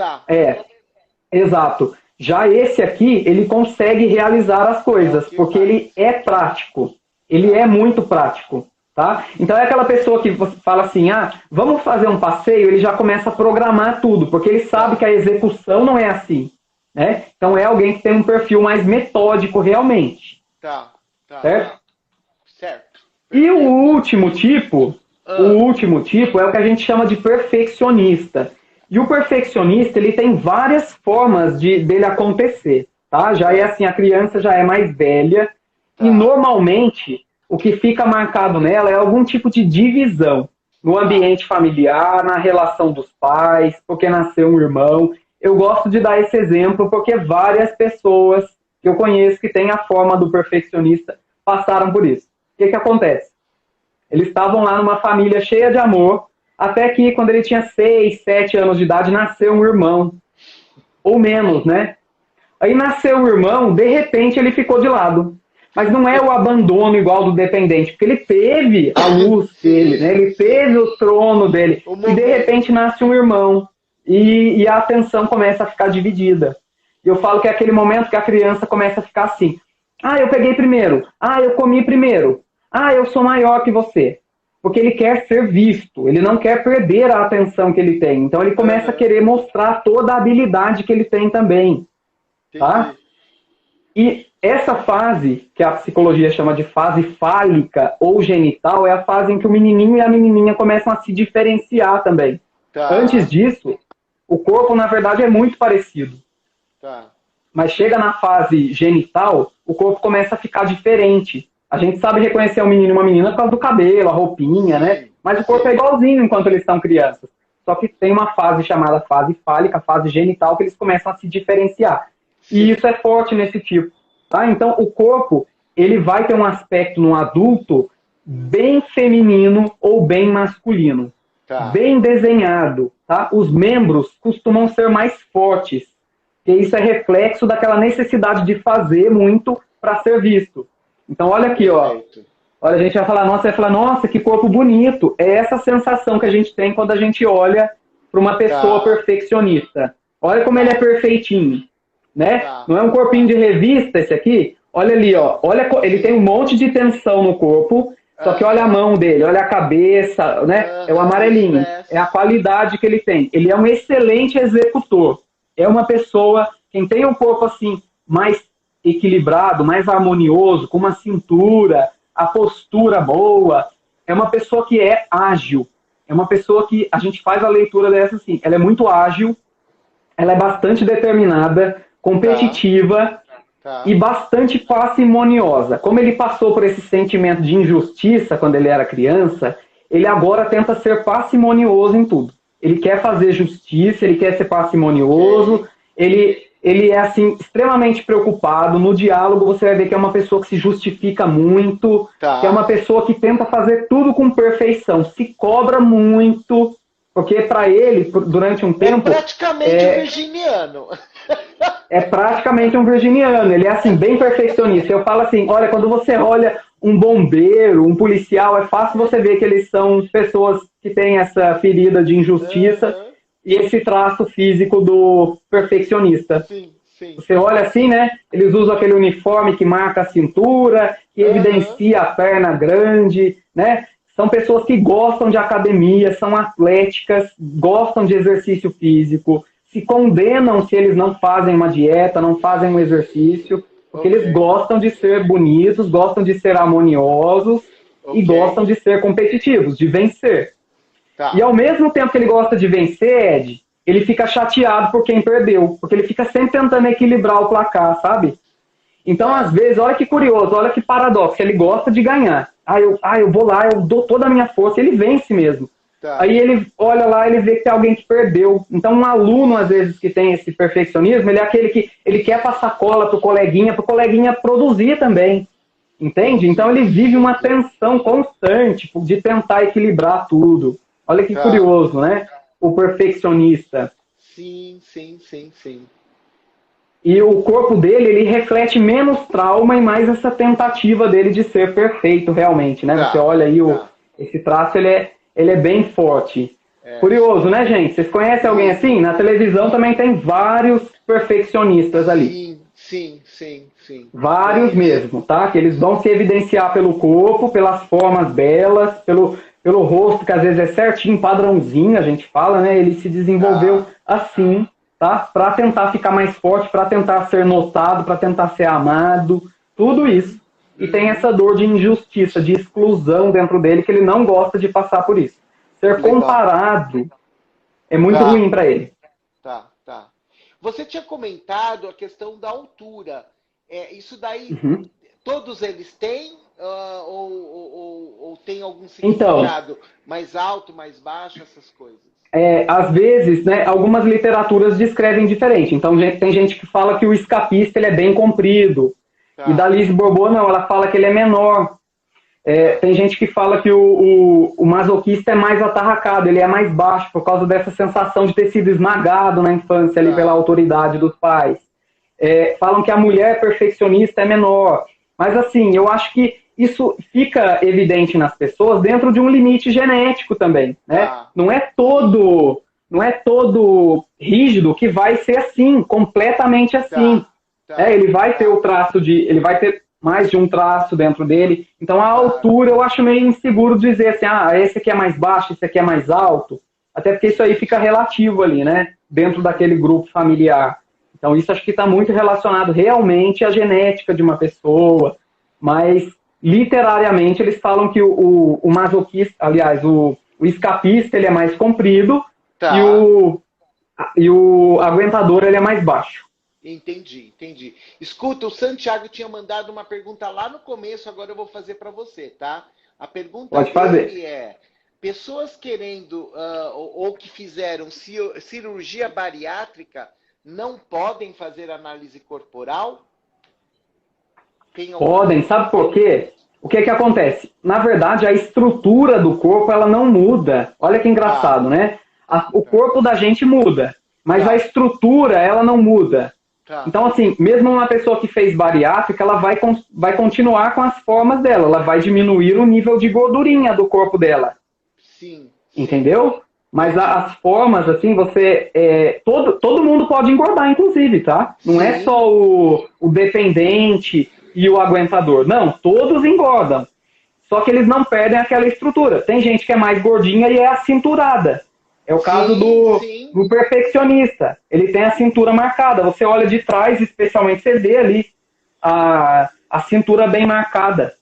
Exato. Já esse aqui, ele consegue realizar as coisas, porque ele é prático. Ele é muito prático, tá? Então é aquela pessoa que você fala assim, vamos fazer um passeio, ele já começa a programar tudo, porque ele sabe que a execução não é assim, né? Então é alguém que tem um perfil mais metódico realmente. Certo? E o último tipo é o que a gente chama de perfeccionista. E o perfeccionista, ele tem várias formas dele acontecer, tá? Já é assim, a criança já é mais velha e normalmente o que fica marcado nela é algum tipo de divisão no ambiente familiar, na relação dos pais, porque nasceu um irmão. Eu gosto de dar esse exemplo porque várias pessoas que eu conheço que têm a forma do perfeccionista passaram por isso. O que acontece? Eles estavam lá numa família cheia de amor, até que quando ele tinha 6, 7 anos de idade, nasceu um irmão. Ou menos, né? Aí nasceu o irmão, de repente ele ficou de lado. Mas não é o abandono igual do dependente, porque ele teve a luz dele, né? Ele teve o trono dele. E de repente nasce um irmão. E a atenção começa a ficar dividida. E eu falo que é aquele momento que a criança começa a ficar assim. Eu peguei primeiro. Eu comi primeiro. Eu sou maior que você. Porque ele quer ser visto, ele não quer perder a atenção que ele tem. Então ele começa a querer mostrar toda a habilidade que ele tem também. Tá? E essa fase, que a psicologia chama de fase fálica ou genital, é a fase em que o menininho e a menininha começam a se diferenciar também. Antes disso, o corpo, na verdade, é muito parecido. Mas chega na fase genital, o corpo começa a ficar diferente. A gente sabe reconhecer um menino e uma menina por causa do cabelo, a roupinha, né? Mas o corpo é igualzinho enquanto eles são crianças. Só que tem uma fase chamada fase fálica, fase genital, que eles começam a se diferenciar. E isso é forte nesse tipo. Tá? Então, o corpo, ele vai ter um aspecto no adulto bem feminino ou bem masculino. Bem desenhado. Tá? Os membros costumam ser mais fortes. Porque isso é reflexo daquela necessidade de fazer muito para ser visto. Então, olha aqui, ó. Olha, a gente vai falar, nossa, que corpo bonito. É essa sensação que a gente tem quando a gente olha para uma pessoa perfeccionista. Olha como ele é perfeitinho, né? Não é um corpinho de revista esse aqui? Olha ali, ó. Olha, ele tem um monte de tensão no corpo, só que olha a mão dele, olha a cabeça, né? É o amarelinho. É a qualidade que ele tem. Ele é um excelente executor. É uma pessoa, quem tem um corpo assim, mais equilibrado, mais harmonioso, com uma cintura, a postura boa, é uma pessoa que é ágil, é uma pessoa que a gente faz a leitura dessa assim, ela é muito ágil, ela é bastante determinada, competitiva e bastante parcimoniosa. Como ele passou por esse sentimento de injustiça quando ele era criança, ele agora tenta ser parcimonioso em tudo. Ele quer fazer justiça, ele quer ser parcimonioso, ele é assim extremamente preocupado. No diálogo você vai ver que é uma pessoa que se justifica muito, que é uma pessoa que tenta fazer tudo com perfeição, se cobra muito, porque para ele, durante um tempo... É praticamente um virginiano. É praticamente um virginiano, ele é assim, bem perfeccionista. Eu falo assim, olha, quando você olha um bombeiro, um policial, é fácil você ver que eles são pessoas que têm essa ferida de injustiça e esse traço físico do perfeccionista. Sim, sim. Você olha assim, né? Eles usam aquele uniforme que marca a cintura, que evidencia a perna grande, né? São pessoas que gostam de academia, são atléticas, gostam de exercício físico, se condenam se eles não fazem uma dieta, não fazem um exercício, porque eles gostam de ser bonitos, gostam de ser harmoniosos e gostam de ser competitivos, de vencer. Tá. E ao mesmo tempo que ele gosta de vencer, Ed, ele fica chateado por quem perdeu, porque ele fica sempre tentando equilibrar o placar, sabe? Então, às vezes, olha que curioso, olha que paradoxo, ele gosta de ganhar. Eu vou lá, eu dou toda a minha força, ele vence mesmo. Tá. Aí ele olha lá, ele vê que tem alguém que perdeu. Então, um aluno, às vezes, que tem esse perfeccionismo, ele é aquele que ele quer passar cola pro coleguinha produzir também. Entende? Então, ele vive uma tensão constante de tentar equilibrar tudo. Olha que curioso, né? O perfeccionista. Sim, sim, sim, sim. E o corpo dele, ele reflete menos trauma e mais essa tentativa dele de ser perfeito realmente, né? Você olha aí, esse traço, ele é bem forte. Curioso, né, gente? Vocês conhecem alguém assim? Na televisão também tem vários perfeccionistas ali. Sim, sim, sim. Vários mesmo, tá? Que eles vão se evidenciar pelo corpo, pelas formas belas, pelo rosto, que às vezes é certinho, padrãozinho, a gente fala, né? Ele se desenvolveu assim, tá? Para tentar ficar mais forte, para tentar ser notado, para tentar ser amado, tudo isso. E tem essa dor de injustiça, de exclusão dentro dele, que ele não gosta de passar por isso. Ser comparado é muito ruim para ele. Tá. Você tinha comentado a questão da altura. Isso daí, todos eles têm? Ou tem algum significado? Mais alto, mais baixo, essas coisas? Às vezes, né, algumas literaturas descrevem diferente. Então, tem gente que fala que o escapista ele é bem comprido. E da Lise Bourbeau, não, ela fala que ele é menor. Tem gente que fala que o masoquista é mais atarracado, ele é mais baixo, por causa dessa sensação de ter sido esmagado na infância ali pela autoridade dos pais. Falam que a mulher perfeccionista é menor. Mas, assim, eu acho que isso fica evidente nas pessoas dentro de um limite genético também, né? Não é todo rígido que vai ser assim, completamente assim. Ele vai ter o traço ele vai ter mais de um traço dentro dele. Então a altura eu acho meio inseguro dizer assim, esse aqui é mais baixo, esse aqui é mais alto. Até porque isso aí fica relativo ali, né? Dentro daquele grupo familiar. Então isso acho que está muito relacionado realmente à genética de uma pessoa, mas literariamente eles falam que o masoquista, aliás, o escapista ele é mais comprido e o aguentador ele é mais baixo. Entendi. Escuta, o Santiago tinha mandado uma pergunta lá no começo, agora eu vou fazer para você, tá? A pergunta dele é: pessoas querendo ou que fizeram cirurgia bariátrica não podem fazer análise corporal? Podem, sabe por quê? O que acontece? Na verdade, a estrutura do corpo ela não muda. Olha que engraçado, né? O corpo da gente muda, mas a estrutura ela não muda. Então, assim, mesmo uma pessoa que fez bariátrica, ela vai continuar com as formas dela, ela vai diminuir o nível de gordurinha do corpo dela. Sim. Entendeu? Mas as formas, assim, todo mundo pode engordar, inclusive, tá? Não é só o dependente e o aguentador. Não, todos engordam. Só que eles não perdem aquela estrutura. Tem gente que é mais gordinha e é acinturada. É o caso do perfeccionista. Ele tem a cintura marcada. Você olha de trás, especialmente, você vê ali a cintura bem marcada.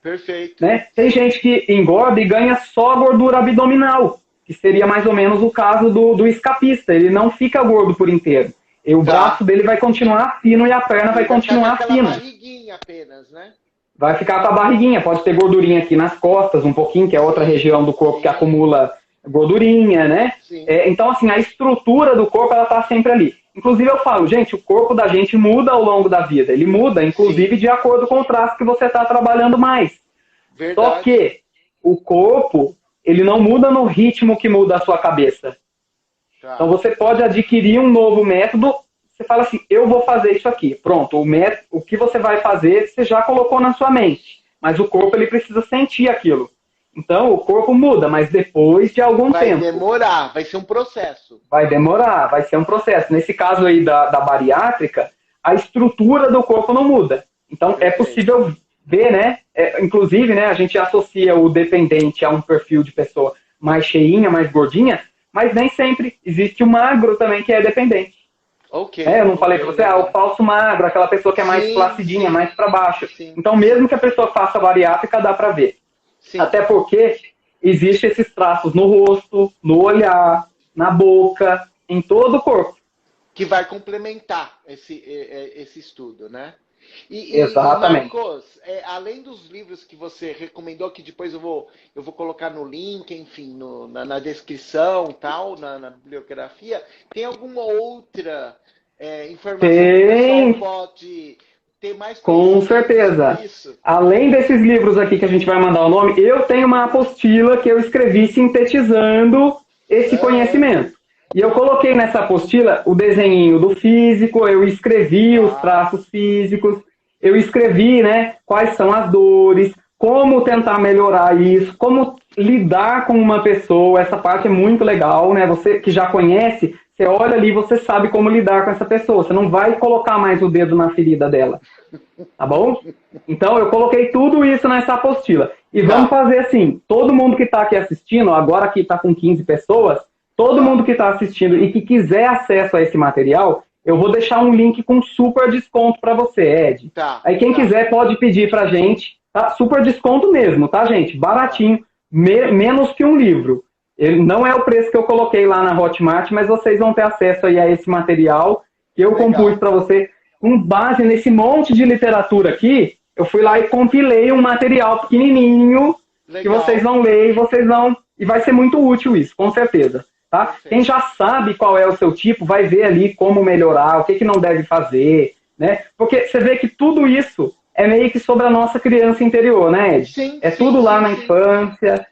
Perfeito. Né? Tem gente que engorda e ganha só gordura abdominal, que seria mais ou menos o caso do escapista. Ele não fica gordo por inteiro. E o braço dele vai continuar fino e a perna vai continuar fina. Barriguinha apenas, né? Vai ficar com a barriguinha. Pode ter gordurinha aqui nas costas, um pouquinho, que é outra região do corpo que acumula gordurinha, né? Então, assim, a estrutura do corpo, ela tá sempre ali. Inclusive, eu falo, gente, o corpo da gente muda ao longo da vida. Ele muda, inclusive, de acordo com o traço que você tá trabalhando mais. Só que o corpo, ele não muda no ritmo que muda a sua cabeça. Então, você pode adquirir um novo método, você fala assim, eu vou fazer isso aqui. Pronto, o que você vai fazer, você já colocou na sua mente. mas o corpo ele precisa sentir aquilo. Então, o corpo muda, mas depois de algum tempo. Vai demorar, vai ser um processo. Vai demorar, vai ser um processo. Nesse caso aí da bariátrica, a estrutura do corpo não muda. Então, é possível ver, né? Inclusive, né, a gente associa o dependente a um perfil de pessoa mais cheinha, mais gordinha, mas nem sempre. Existe o magro também que é dependente. Eu não falei para você, o falso magro, aquela pessoa que é mais flacidinha, mais para baixo. Sim. Então, mesmo que a pessoa faça bariátrica, dá para ver. Sim. Até porque existem esses traços no rosto, no olhar, na boca, em todo o corpo. Que vai complementar esse estudo, né? Exatamente. E Marcos, além dos livros que você recomendou, que depois eu vou colocar no link, enfim, na descrição, tal, na bibliografia, tem alguma outra informação que o pessoal pode ter mais? Com certeza. Além desses livros aqui que a gente vai mandar o nome, eu tenho uma apostila que eu escrevi sintetizando esse conhecimento. E eu coloquei nessa apostila o desenho do físico, eu escrevi os traços físicos, eu escrevi, né, quais são as dores, como tentar melhorar isso, como lidar com uma pessoa. Essa parte é muito legal, né? Você que já conhece, você olha ali, você sabe como lidar com essa pessoa. Você não vai colocar mais o dedo na ferida dela, tá bom? Então, eu coloquei tudo isso nessa apostila. E vamos fazer assim, todo mundo que está aqui assistindo, agora que está com 15 pessoas, todo mundo que está assistindo e que quiser acesso a esse material, eu vou deixar um link com super desconto para você, Ed. Aí quem quiser pode pedir para a gente, tá? Super desconto mesmo, tá, gente? Baratinho, menos que um livro. Ele não é o preço que eu coloquei lá na Hotmart, mas vocês vão ter acesso aí a esse material que eu compus para você. Com base nesse monte de literatura aqui, eu fui lá e compilei um material pequenininho que vocês vão ler e vai ser muito útil isso, com certeza. Tá? Quem já sabe qual é o seu tipo, vai ver ali como melhorar, o que não deve fazer, né? Porque você vê que tudo isso é meio que sobre a nossa criança interior, né, Ed? Tudo lá na infância.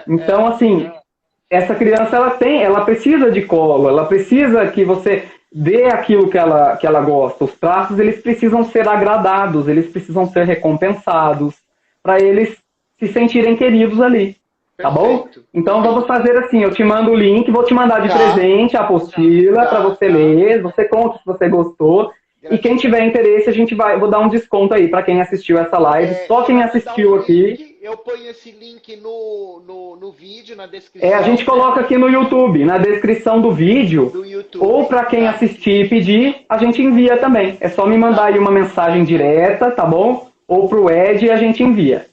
Então, assim, essa criança, ela precisa de colo, ela precisa que você dê aquilo que ela gosta. Os traços, eles precisam ser agradados, eles precisam ser recompensados, para eles se sentirem queridos ali. Tá bom? Então vamos fazer assim, eu te mando o link, vou te mandar de presente a apostila para você ler, você conta se você gostou. E quem tiver interesse, vou dar um desconto aí para quem assistiu essa live. Só quem assistiu aqui. Eu ponho esse link no vídeo, na descrição. A gente coloca aqui no YouTube, na descrição do vídeo. Ou para quem assistir e pedir, a gente envia também. É só me mandar aí uma mensagem direta, tá bom? Ou pro Ed e a gente envia.